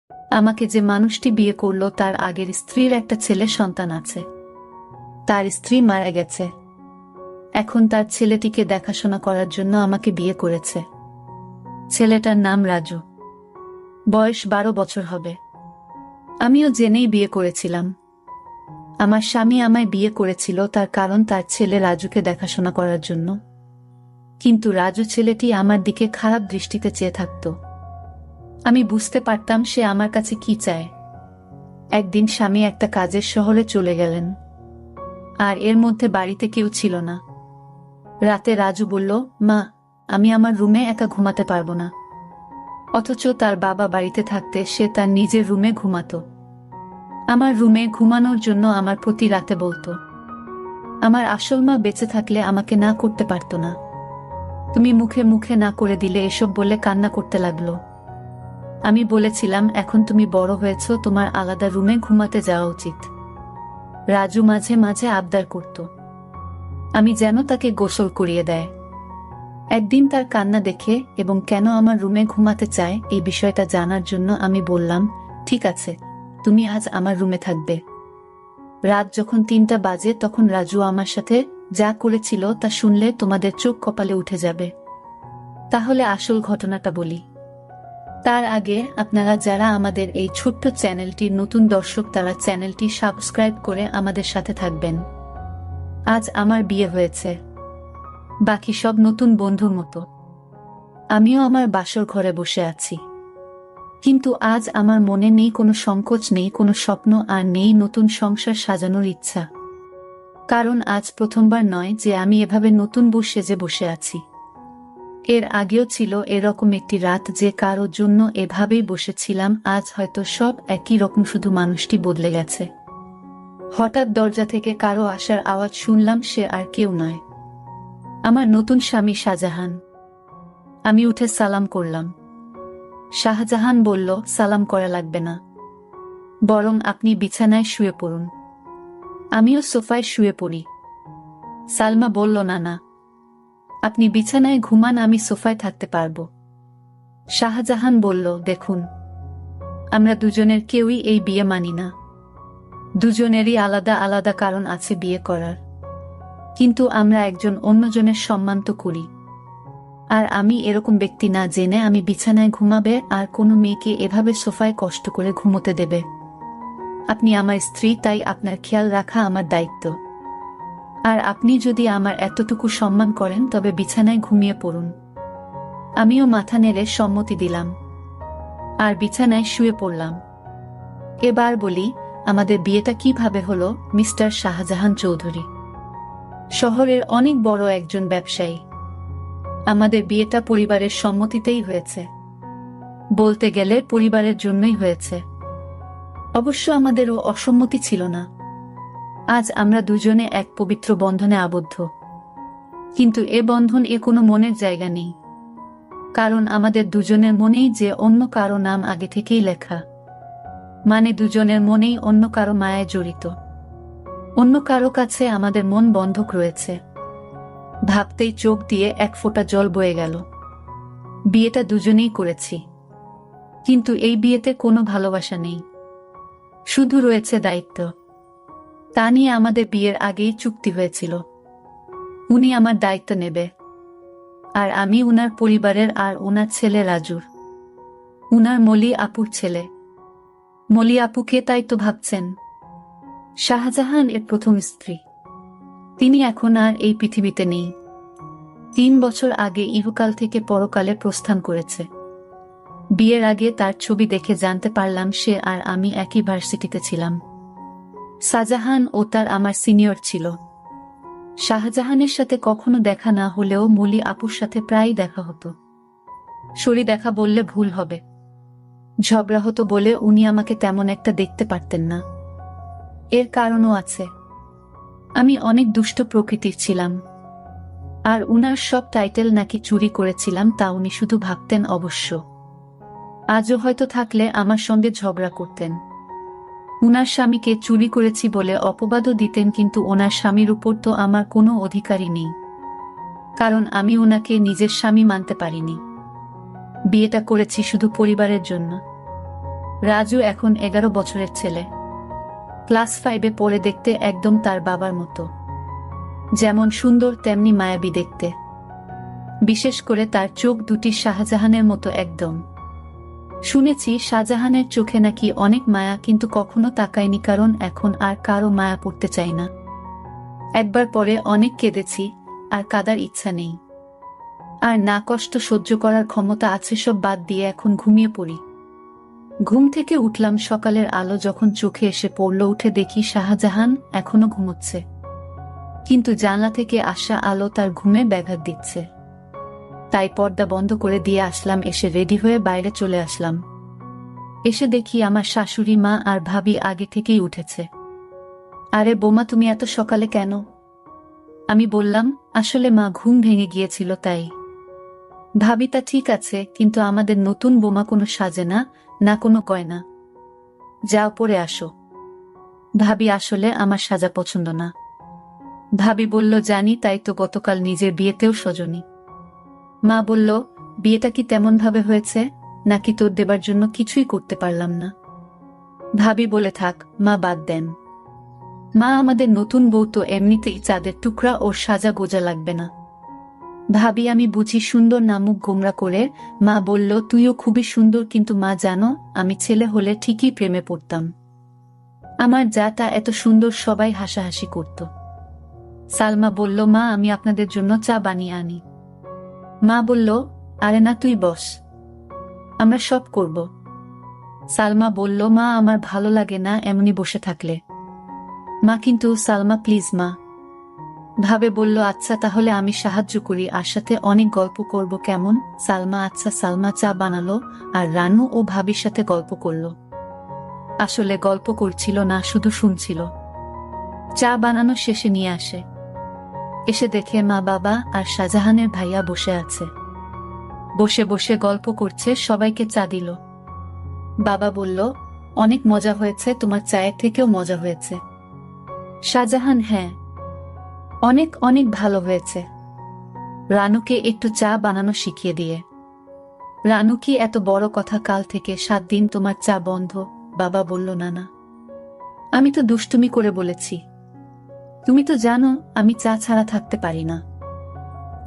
আমাকে যে মানুষটি বিয়ে করলো তার আগের স্ত্রীর একটা ছেলে সন্তান আছে। তার স্ত্রী মারা গেছে। এখন তার ছেলেটিকে দেখাশোনা করার জন্য আমাকে বিয়ে করেছে। ছেলেটার নাম রাজু। বয়স 12 বছর হবে। আমিও জেনেই বিয়ে করেছিলাম। আমার স্বামী আমায় বিয়ে করেছিল তার কারণ তার ছেলে রাজুকে দেখাশোনা করার জন্য। কিন্তু রাজু ছেলেটি আমার দিকে খারাপ দৃষ্টিতে চেয়ে থাকত। আমি বুঝতে পারতাম সে আমার কাছে কি চায়। একদিন স্বামী একটা কাজের শহরে চলে গেলেন, আর এর মধ্যে বাড়িতে কেউ ছিল না। রাতে রাজু বলল, মা, আমি আমার রুমে একা ঘুমাতে পারবো না। অথচ তার বাবা বাড়িতে থাকতে সে তার নিজের রুমে ঘুমাতো। আমার রুমে ঘুমানোর জন্য আমার প্রতি রাতে বলতো। আমার আসল মা বেঁচে থাকলে আমাকে না করতে পারত না। তুমি মুখে মুখে না করে দিলে এসব বলে কান্না করতে লাগলো। আমি বলেছিলাম, এখন তুমি বড় হয়েছ, তোমার আলাদা রুমে ঘুমাতে যাওয়া উচিত। রাজু মাঝে মাঝে আবদার করত আমি যেন তাকে গোসল করিয়ে দেয়। একদিন তার কান্না দেখে এবং কেন আমার রুমে ঘুমাতে চায় এই বিষয়টা জানার জন্য আমি বললাম, ঠিক আছে, তুমি আজ আমার রুমে থাকবে। রাত যখন 3টা বাজে তখন রাজু আমার সাথে যা করেছিল তা শুনলে তোমাদের চোখ কপালে উঠে যাবে। তাহলে আসল ঘটনাটা বলি। তার আগে আপনারা যারা আমাদের এই ছোট্ট চ্যানেলটির নতুন দর্শক তারা চ্যানেলটি সাবস্ক্রাইব করে আমাদের সাথে থাকবেন। আজ আমার বিয়ে হয়েছে, বাকি সব নতুন বন্ধুর মতো। আমিও আমার বাসর ঘরে বসে আছি, কিন্তু আজ আমার মনে নেই কোনো সংকোচ, নেই কোনো স্বপ্ন, আর নেই নতুন সংসার সাজানোর ইচ্ছা। কারণ আজ প্রথমবার নয় যে আমি এভাবে নতুন বউ সেজে বসে আছি। এর আগেও ছিল এরকম একটি রাত যে কারোর জন্য এভাবেই বসেছিলাম। আজ হয়তো সব একই রকম, শুধু মানুষটি বদলে গেছে। হঠাৎ দরজা থেকে কারো আসার আওয়াজ শুনলাম। সে আর কেউ নয়, আমার নতুন স্বামী শাহজাহান। আমি উঠে সালাম করলাম। শাহজাহান বলল, সালাম করা লাগবে না, বরং আপনি বিছানায় শুয়ে পড়ুন। আমিও সোফায় শুয়ে পড়ি। সালমা বলল, না না, আপনি বিছানায় ঘুমান, আমি সোফায় থাকতে পারবো। শাহজাহান বলল, দেখুন, আমরা দুজনের কেউই এই বিয়ে মানি না। দুজনেরই আলাদা আলাদা কারণ আছে বিয়ে করার, কিন্তু আমরা একজন অন্যজনের সম্মান তো করি। আর আমি এরকম ব্যক্তি না জেনে আমি বিছানায় ঘুমাবে আর কোনো মেয়েকে এভাবে সোফায় কষ্ট করে ঘুমোতে দেবে। আপনি আমার স্ত্রী, তাই আপনার খেয়াল রাখা আমার দায়িত্ব। আর আপনি যদি আমার এতটুকু সম্মান করেন তবে বিছানায় ঘুমিয়ে পড়ুন। আমিও মাথা নেড়ে সম্মতি দিলাম আর বিছানায় শুয়ে পড়লাম। এবার বলি, আমাদের বিয়েটা কিভাবে হলো। মিস্টার শাহজাহান চৌধুরী শহরের অনেক বড় একজন ব্যবসায়ী। আমাদের বিয়েটা পরিবারের সম্মতিতেই হয়েছে। বলতে গেলে পরিবারের জন্যই হয়েছে। অবশ্য আমাদেরও অসম্মতি ছিল না। আজ আমরা দুজনে এক পবিত্র বন্ধনে আবদ্ধ, কিন্তু এ বন্ধন কোনো মনের জায়গা নেই। কারণ আমাদের দুজনের মনেই যে অন্য কারো নাম আগে থেকেই লেখা। মানে দুজনের মনেই অন্য কারো মায়ায় জড়িত। অন্য কারো কাছে আমাদের মন বন্ধক রয়েছে। ভাবতেই চোখ দিয়ে এক ফোঁটা জল বয়ে গেল। বিয়েটা দুজনেই করেছি, কিন্তু এই বিয়েতে কোনো ভালোবাসা নেই, শুধু রয়েছে দায়িত্ব। তা নিয়ে আমাদের বিয়ের আগেই চুক্তি হয়েছিল, উনি আমার দায়িত্ব নেবে, আর আমি উনার পরিবারের আর উনার ছেলে রাজুর, উনার মলি আপুর ছেলে। মলি আপুকে তাই তো ভাবছেন? শাহজাহান এর প্রথম স্ত্রী। তিনি এখন আর এই পৃথিবীতে নেই। 3 বছর আগে ইহকাল থেকে পরকালে প্রস্থান করেছে। বিয়ের আগে তার ছবি দেখে জানতে পারলাম সে আর আমি একই ভার্সিটিতে ছিলাম। শাহজাহান ও তার আমার সিনিয়র ছিল। শাহজাহানের সাথে কখনো দেখা না হলেও মলি আপুর সাথে প্রায়ই দেখা হতো। সরি দেখা বললে ভুল হবে। ঝগড়া হতো বলে উনি আমাকে তেমন একটা দেখতে পারতেন না। এর কারণও আছে। আমি অনেক দুষ্ট প্রকৃতির ছিলাম, আর উনার সব টাইটেল নাকি চুরি করেছিলাম তা উনি শুধু ভাবতেন। অবশ্য আজও হয়তো থাকলে আমার সঙ্গে ঝগড়া করতেন। উনার স্বামীকে চুরি করেছি বলে অপবাদও দিতেন, কিন্তু ওনার স্বামীর উপর তো আমার কোনো অধিকারই নেই, কারণ আমি ওনাকে নিজের স্বামী মানতে পারিনি। বিয়েটা করেছি শুধু পরিবারের জন্য। রাজু এখন 11 বছরের ছেলে। ক্লাস 5-এ পড়ে, দেখতে একদম তার বাবার মতো। যেমন সুন্দর তেমনি মায়াবী দেখতে। বিশেষ করে তার চোখ দুটি শাহজাহানের মতো একদম। শুনেছি শাহজাহানের চোখে নাকি অনেক মায়া, কিন্তু কখনো তাকায়নি, কারণ এখন আর কারো মায়া পড়তে চাই না। একবার পরে অনেক কেঁদেছি, আর কাঁদার ইচ্ছা নেই। আর না কষ্ট সহ্য করার ক্ষমতা আছে, সব বাদ দিয়ে এখন ঘুমিয়ে পড়ি। ঘুম থেকে উঠলাম সকালের আলো যখন চোখে এসে পড়ল, উঠে দেখি শাহজাহান এখনো ঘুমোচ্ছে, কিন্তু জানলা থেকে আসা আলো তার ঘুমে ব্যাঘাত দিচ্ছে। তাই পর্দা বন্ধ করে দিয়ে আসলাম, এসে রেডি হয়ে বাইরে চলে আসলাম। এসে দেখি আমার শাশুড়ি মা আর ভাবি আগে থেকেই উঠেছে। আরে বোমা, তুমি এত সকালে কেন? আমি বললাম, আসলে মা ঘুম ভেঙে গিয়েছিল তাই। ভাবি, তা ঠিক আছে, কিন্তু আমাদের নতুন বোমা কোনো সাজে না, না কোনো গয়না। যাও পরে আসো। ভাবি, আসলে আমার সাজা পছন্দ না। ভাবি বলল, জানি, তাই তো গতকাল নিজের বিয়েতেও সজনি। মা বলল, বিয়েটা কি তেমন ভাবে হয়েছে, নাকি তোর দেবার জন্য কিছুই করতে পারলাম না? ভাবি বলে, থাক মা, বাদ দেন। মা, আমাদের নতুন বউ তো এমনিতেই চাঁদের টুকরা, ওর সাজা গোজা লাগবে না। ভাবি, আমি বুঝি সুন্দর না, মুখ গোমরা করে মা বলল, তুইও খুবই সুন্দর, কিন্তু মা জানো, আমি ছেলে হলে ঠিকই প্রেমে পড়তাম। আমার যাটা এত সুন্দর, সবাই হাসাহাসি করত। সালমা বলল, মা আমি আপনাদের জন্য চা বানিয়ে আনি। মা বলল, আরে না, তুই বস, আমরা সব করব। সালমা বলল, মা আমার ভালো লাগে না এমনি বসে থাকলে। মা, কিন্তু সালমা প্লিজ মা। ভাবে বলল, আচ্ছা তাহলে আমি সাহায্য করি, আর সাথে অনেক গল্প করব, কেমন? সালমা আচ্ছা। সালমা চা বানালো, আর রানু ও ভাবির সাথে গল্প করলো। আসলে গল্প করছিল না, শুধু শুনছিল। চা বানানো শেষে নিয়ে আসে। এসে দেখে মা, বাবা আর শাহজাহানের ভাইয়া বসে আছে। বসে বসে গল্প করছে, সবাইকে চা দিল। বাবা বলল, অনেক মজা হয়েছে, তোমার চায়ের থেকেও মজা হয়েছে। শাহজাহান, হ্যাঁ, অনেক অনেক ভালো হয়েছে। রানুকে একটু চা বানানো শিখিয়ে দিয়ে। রানু, কি এত বড় কথা, কাল থেকে 7 দিন তোমার চা বন্ধ? বাবা বলল, না না, আমি তো দুষ্টুমি করে বলেছি। তুমি তো জানো আমি চা ছাড়া থাকতে পারি না।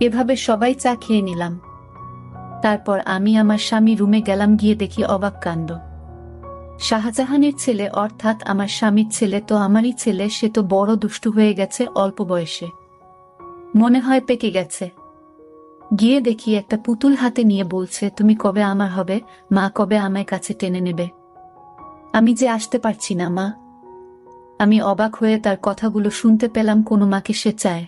এভাবে সবাই চা খেয়ে নিলাম। তারপর আমি আমার স্বামী রুমে গেলাম, গিয়ে দেখি অবাক কাণ্ড। শাহজাহানের ছেলে, অর্থাৎ আমার স্বামীর ছেলে তো আমারই ছেলে, সে তো বড় দুষ্টু হয়ে গেছে অল্প বয়সে। মনে হয় পেকে গেছে। গিয়ে দেখি একটা পুতুল হাতে নিয়ে বলছে, তুমি কবে আমার হবে মা, কবে আমায় কাছে টেনে নেবে? আমি যে আসতে পারছি না মা। আমি অবাক হয়ে তার কথাগুলো শুনতে পেলাম, কোনো মাকে সে চায়,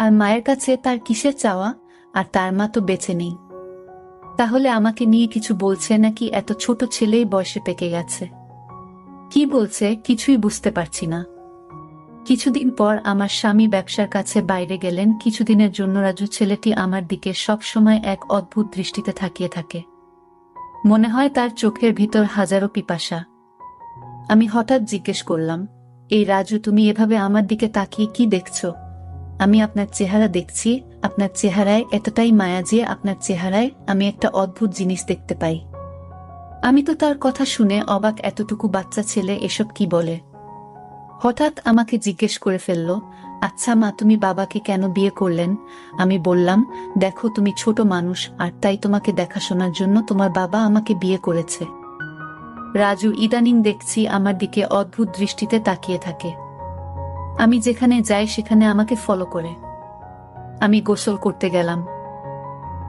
আর মায়ের কাছে তার কিসের চাওয়া? আর তার মা তো বেঁচে নেই। তাহলে আমাকে নিয়ে কিছু বলছে নাকি? এত ছোট ছেলেই বয়সে পেকে গেছে। কি বলছে কিছুই বুঝতে পারছি না। কিছুদিন পর আমার স্বামী ব্যবসার কাছে বাইরে গেলেন কিছুদিনের জন্য। রাজু ছেলেটি আমার দিকে সব সময় এক অদ্ভুত দৃষ্টিতে তাকিয়ে থাকে। মনে হয় তার চোখের ভিতর হাজারো পিপাসা। আমি হঠাৎ জিজ্ঞেস করলাম, এই রাজু, তুমি এভাবে আমার দিকে তাকিয়ে কি দেখছো? আমি আপনার চেহারা দেখছি। আপনার চেহারায় এতটাই মায়া যে আপনার চেহারায় আমি একটা অদ্ভুত জিনিস দেখতে পাই। আমি তো তার কথা শুনে অবাক, এতটুকু বাচ্চা ছেলে এসব কি বলে? হঠাৎ আমাকে জিজ্ঞেস করে ফেলল, আচ্ছা মা, তুমি বাবাকে কেন বিয়ে করলেন? আমি বললাম, দেখো তুমি ছোট মানুষ, আর তাই তোমাকে দেখাশোনার জন্য তোমার বাবা আমাকে বিয়ে করেছে। রাজু ইদানিং দেখছি আমার দিকে অদ্ভুত দৃষ্টিতে তাকিয়ে থাকে। আমি যেখানে যাই সেখানে আমাকে ফলো করে। আমি গোসল করতে গেলাম।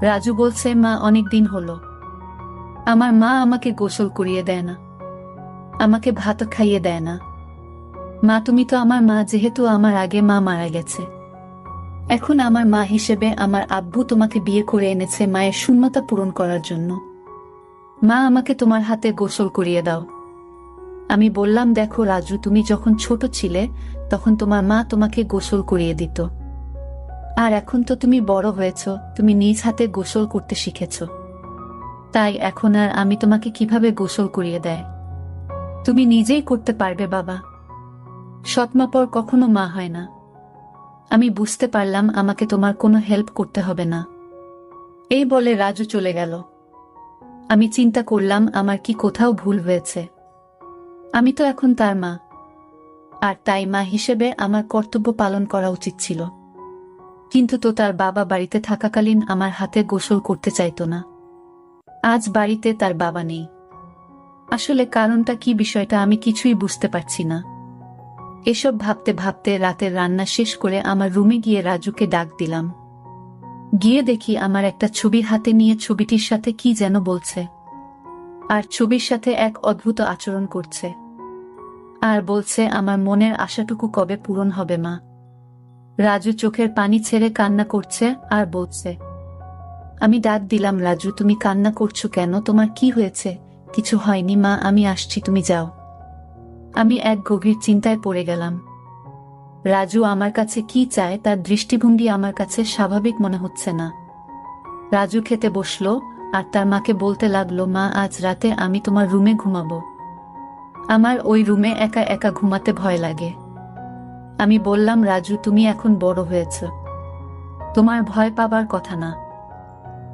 রাজু বলছে, মা অনেক দিন হলো আমার মা আমাকে গোসল করিয়ে দেয় না, আমাকে ভাত খাইয়ে দেয় না। মা, তুমি তো আমার মা, যেহেতু আমার আগে মা মারা গেছে। এখন আমার মা হিসেবে আমার আব্বু তোমাকে বিয়ে করে এনেছে মায়ের শূন্যতা পূরণ করার জন্য। মা, আমাকে তোমার হাতে গোসল করিয়ে দাও। আমি বললাম, দেখো রাজু, তুমি যখন ছোট ছিলে তখন তোমার মা তোমাকে গোসল করিয়ে দিত, আর এখন তো তুমি বড় হয়েছ, তুমি নিজ হাতে গোসল করতে শিখেছ। তাই এখন আর আমি তোমাকে কিভাবে গোসল করিয়ে দেয়? তুমি নিজেই করতে পারবে বাবা। সৎমা পর কখনো মা হয় না। আমি বুঝতে পারলাম আমাকে তোমার কোনো হেল্প করতে হবে না। এই বলে রাজু চলে গেল। আমি চিন্তা করলাম আমার কি কোথাও ভুল হয়েছে। আমি তো এখন তার মা, আর তাই মা হিসেবে আমার কর্তব্য পালন করা উচিত ছিল। কিন্তু তো তার বাবা বাড়িতে থাকাকালীন আমার হাতে গোসল করতে চাইতো না। আজ বাড়িতে তার বাবা নেই। আসলে কারণটা কি, বিষয়টা আমি কিছুই বুঝতে পারছি না। এসব ভাবতে ভাবতে রাতের রান্না শেষ করে আমার রুমে গিয়ে রাজুকে ডাক দিলাম। গিয়ে দেখি আমার একটা ছবি হাতে নিয়ে ছবিটির সাথে কি যেন বলছে, আর ছবির সাথে এক অদ্ভুত আচরণ করছে, আর বলছে আমার মনের আশাটুকু কবে পূরণ হবে মা। রাজু চোখের পানি ছেড়ে কান্না করছে আর বলছে। আমি ডাক দিলাম, রাজু তুমি কান্না করছো কেন, তোমার কি হয়েছে? কিছু হয়নি মা, আমি আসছি, তুমি যাও। আমি এক গভীর চিন্তায় পড়ে গেলাম। রাজু আমার কাছে কি চায় তার দৃষ্টিভঙ্গি আমার কাছে স্বাভাবিক মনে হচ্ছে না। রাজু খেতে বসলো আর তার মাকে বলতে লাগলো, মা আজ রাতে আমি তোমার রুমে ঘুমাবো। আমার ওই রুমে একা একা ঘুমাতে ভয় লাগে। আমি বললাম, রাজু তুমি এখন বড় হয়েছ, তোমার ভয় পাবার কথা না,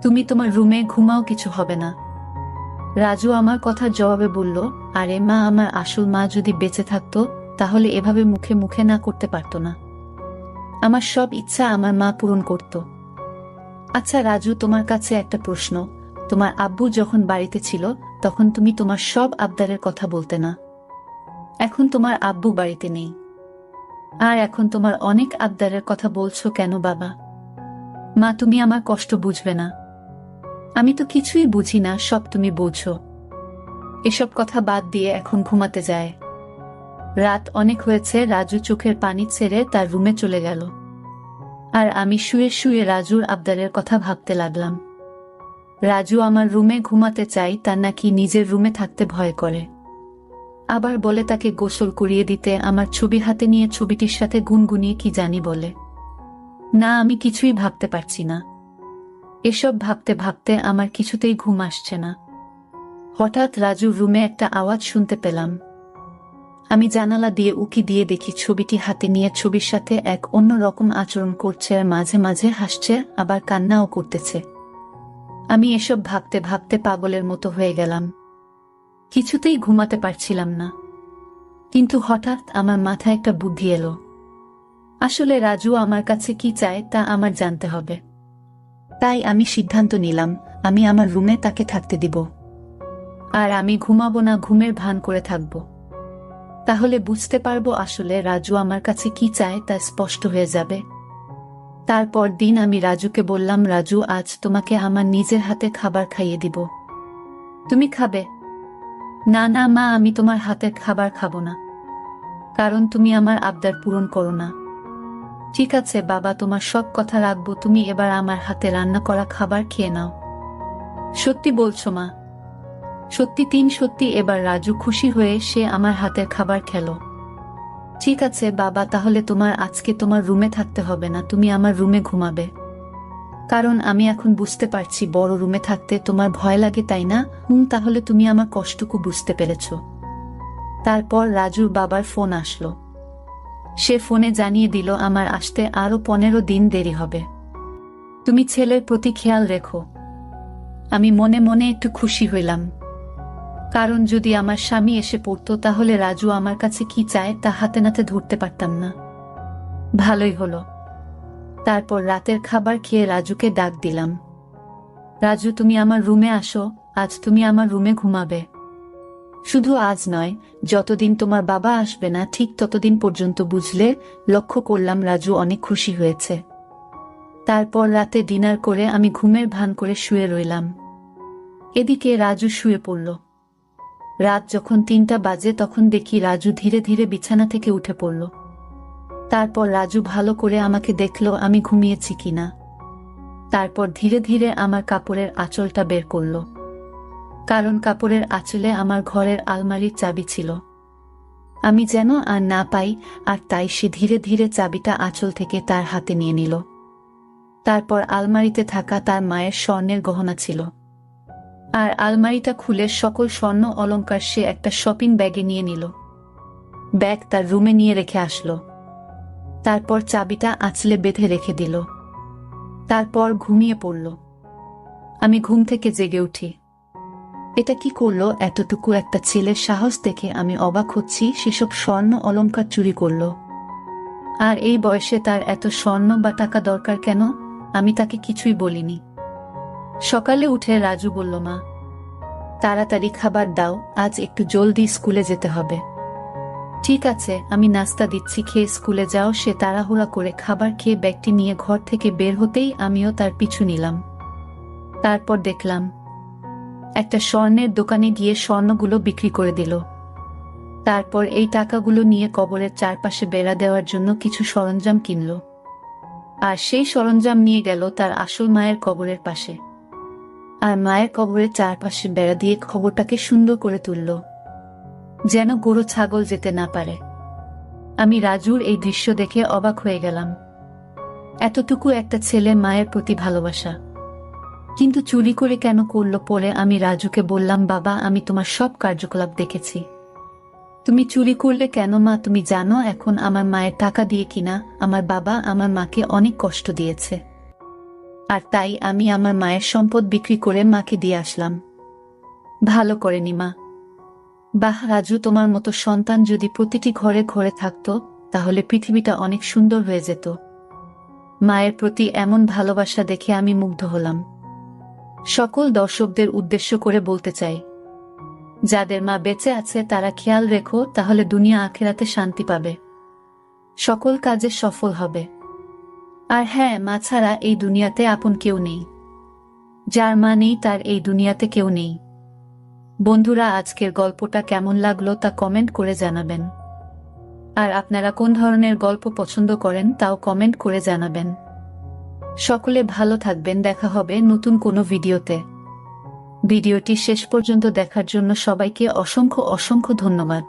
তুমি তোমার রুমে ঘুমাও, কিছু হবে না। রাজু আমার কথার জবাবে বলল, আরে মা, আমার আসল মা যদি বেঁচে থাকতো তাহলে এভাবে মুখে মুখে না করতে পারতো না। আমার সব ইচ্ছা আমার মা পূরণ করত। আচ্ছা রাজু, তোমার কাছে একটা প্রশ্ন, তোমার আব্বু যখন বাড়িতে ছিল তখন তুমি তোমার সব আবদারের কথা বলতে না। এখন তোমার আব্বু বাড়িতে নেই, আর এখন তোমার অনেক আবদারের কথা বলছো কেন বাবা? মা তুমি আমার কষ্ট বুঝবে না? আমি তো কিছুই বুঝি না, সব তুমি বোঝো। এসব কথা বাদ দিয়ে এখন ঘুমাতে যায়। রাত অনেক হয়েছে। রাজু চোখের পানি ছেড়ে তার রুমে চলে গেল, আর আমি শুয়ে শুয়ে রাজুর আবদারের কথা ভাবতে লাগলাম। রাজু আমার রুমে ঘুমাতে চাই, তার নাকি নিজের রুমে থাকতে ভয় করে। আবার বলে তাকে গোসল করিয়ে দিতে, আমার ছবি হাতে নিয়ে ছবিটির সাথে গুনগুনিয়ে কি জানি বলে। না, আমি কিছুই ভাবতে পারছি না। এসব ভাবতে ভাবতে আমার কিছুতেই ঘুম আসছে না। হঠাৎ রাজুর রুমে একটা আওয়াজ শুনতে পেলাম। আমি জানালা দিয়ে উকি দিয়ে দেখি ছবিটি হাতে নিয়ে ছবির সাথে এক অন্য রকম আচরণ করছে, আর মাঝে মাঝে হাসছে, আবার কান্নাও করতেছে। আমি এসব ভাবতে ভাবতে পাগলের মতো হয়ে গেলাম, কিছুতেই ঘুমাতে পারছিলাম না। কিন্তু হঠাৎ আমার মাথায় একটা বুদ্ধি এলো। আসলে রাজু আমার কাছে কি চায় তা আমার জানতে হবে। তাই আমি সিদ্ধান্ত নিলাম, আমি আমার রুমে তাকে থাকতে দিব, আর আমি ঘুমাবো না, ঘুমের ভান করে থাকব। তাহলে বুঝতে পারবো আসলে রাজু আমার কাছে কি চায়, তা স্পষ্ট হয়ে যাবে। তারপর দিন আমি রাজুকে বললাম, রাজু আজ তোমাকে আমার নিজের হাতে খাবার খাইয়ে দিব, তুমি খাবে? না না মা, আমি তোমার হাতের খাবার খাবো না, কারণ তুমি আমার আবদার পূরণ করো না। ঠিক আছে বাবা, তোমার সব কথা রাখবো, তুমি এবার আমার হাতে রান্না করা খাবার খেয়ে নাও। সত্যি বলছো মা? সত্যি, সত্যি। এবার রাজু খুশি হয়ে সে আমার হাতের খাবার খেলো। ঠিক আছে বাবা, তাহলে তোমার আজকে তোমার রুমে থাকতে হবে না, তুমি আমার রুমে ঘুমাবে। কারণ আমি এখন বুঝতে পারছি বড় রুমে থাকতে তোমার ভয় লাগে, তাই না? তাহলে তুমি আমার কষ্টটুকু বুঝতে পেরেছ। তারপর রাজুর বাবার ফোন আসলো। সে ফোনে জানিয়ে দিল আমার আসতে আরো 15 দিন দেরি হবে। তুমি ছেলের প্রতি খেয়াল রেখো। আমি মনে মনে একটু খুশি হইলাম, কারণ যদি আমার স্বামী এসে পড়তো তাহলে রাজু আমার কাছে কি চায় তা হাতে নাতে ধরতে পারতাম না। ভালোই হলো। তারপর রাতের খাবার খেয়ে রাজুকে ডাক দিলাম, রাজু তুমি আমার রুমে আসো, আজ তুমি আমার রুমে ঘুমাবে। শুধু আজ নয়, যতদিন তোমার বাবা আসবে না ঠিক ততদিন পর্যন্ত, বুঝলে? লক্ষ্য করলাম রাজু অনেক খুশি হয়েছে। তারপর রাতে ডিনার করে আমি ঘুমের ভান করে শুয়ে রইলাম। এদিকে রাজু শুয়ে পড়ল। রাত যখন 3টা বাজে তখন দেখি রাজু ধীরে ধীরে বিছানা থেকে উঠে পড়ল। তারপর রাজু ভালো করে আমাকে দেখলো আমি ঘুমিয়েছি কিনা। তারপর ধীরে ধীরে আমার কাপড়ের আঁচলটা বের করল, কারণ কাপড়ের আঁচলে আমার ঘরের আলমারির চাবি ছিল। আমি যেন আর না পাই, আর তাই সে ধীরে ধীরে চাবিটা আঁচল থেকে তার হাতে নিয়ে নিল। তারপর আলমারিতে থাকা তার মায়ের স্বর্ণের গহনা ছিল, আর আলমারিটা খুলে সকল স্বর্ণ অলংকার সে একটা শপিং ব্যাগে নিয়ে নিল। ব্যাগ তার রুমে নিয়ে রেখে আসলো। তারপর চাবিটা আঁচলে বেঁধে রেখে দিল। তারপর ঘুমিয়ে পড়ল। আমি ঘুম থেকে জেগে উঠি। এটা কি করলো? এতটুকু একটা ছেলের সাহস দেখে আমি অবাক হচ্ছি। সেসব স্বর্ণ অলংকার চুরি করলো, আর এই বয়সে তার এত স্বর্ণ বা টাকা দরকার কেন? আমি তাকে কিছুই বলিনি। সকালে উঠে রাজু বলল, মা, তাড়াতাড়ি খাবার দাও, আজ একটু জলদি স্কুলে যেতে হবে। ঠিক আছে, আমি নাস্তা দিচ্ছি, খেয়ে স্কুলে যাও। সে তাড়াহুড়া করে খাবার খেয়ে ব্যাগটি নিয়ে ঘর থেকে বের হতেই আমিও তার পিছু নিলাম। তারপর দেখলাম একটা স্বর্ণের দোকানে গিয়ে স্বর্ণগুলো বিক্রি করে দিল। তারপর এই টাকাগুলো নিয়ে কবরের চারপাশে বেড়া দেওয়ার জন্য কিছু সরঞ্জাম কিনল, আর সেই সরঞ্জাম নিয়ে গেল তার আসল মায়ের কবরের পাশে। আর মায়ের কবরের চারপাশে বেড়া দিয়ে খবরটাকে সুন্দর করে তুলল, যেন গরু ছাগল যেতে না পারে। আমি রাজুর এই দৃশ্য দেখে অবাক হয়ে গেলাম। এতটুকু একটা ছেলে মায়ের প্রতি ভালোবাসা, কিন্তু চুরি করে কেন করল? পরে আমি রাজুকে বললাম, বাবা, আমি তোমার সব কার্যকলাপ দেখেছি, তুমি চুরি করলে কেন? মা, তুমি জানো এখন আমার মায়ের টাকা দিয়ে কিনা আমার বাবা আমার মাকে অনেক কষ্ট দিয়েছে, আর তাই আমি আমার মায়ের সম্পদ বিক্রি করে মাকে দিয়ে আসলাম। ভালো করেনি মা। বাহ রাজু, তোমার মতো সন্তান যদি প্রতিটি ঘরে ঘরে থাকতো, তাহলে পৃথিবীটা অনেক সুন্দর হয়ে যেত। মায়ের প্রতি এমন ভালোবাসা দেখে আমি মুগ্ধ হলাম। সকল দর্শকদের উদ্দেশ্য করে বলতে চাই, যাদের মা বেঁচে আছে তারা খেয়াল রেখো, তাহলে দুনিয়া আখেরাতে শান্তি পাবে, সকল কাজে সফল হবে। আর হ্যাঁ, মা ছাড়া এই দুনিয়াতে আপন কেউ নেই। যার মা নেই তার এই দুনিয়াতে কেউ নেই। বন্ধুরা, আজকের গল্পটা কেমন লাগলো তা কমেন্ট করে জানাবেন। আর আপনারা কোন ধরনের গল্প পছন্দ করেন তাও কমেন্ট করে জানাবেন। সকলে ভালো থাকবেন, দেখা হবে নতুন কোনো ভিডিওতে। ভিডিওটি শেষ পর্যন্ত দেখার জন্য সবাইকে অসংখ্য অসংখ্য ধন্যবাদ।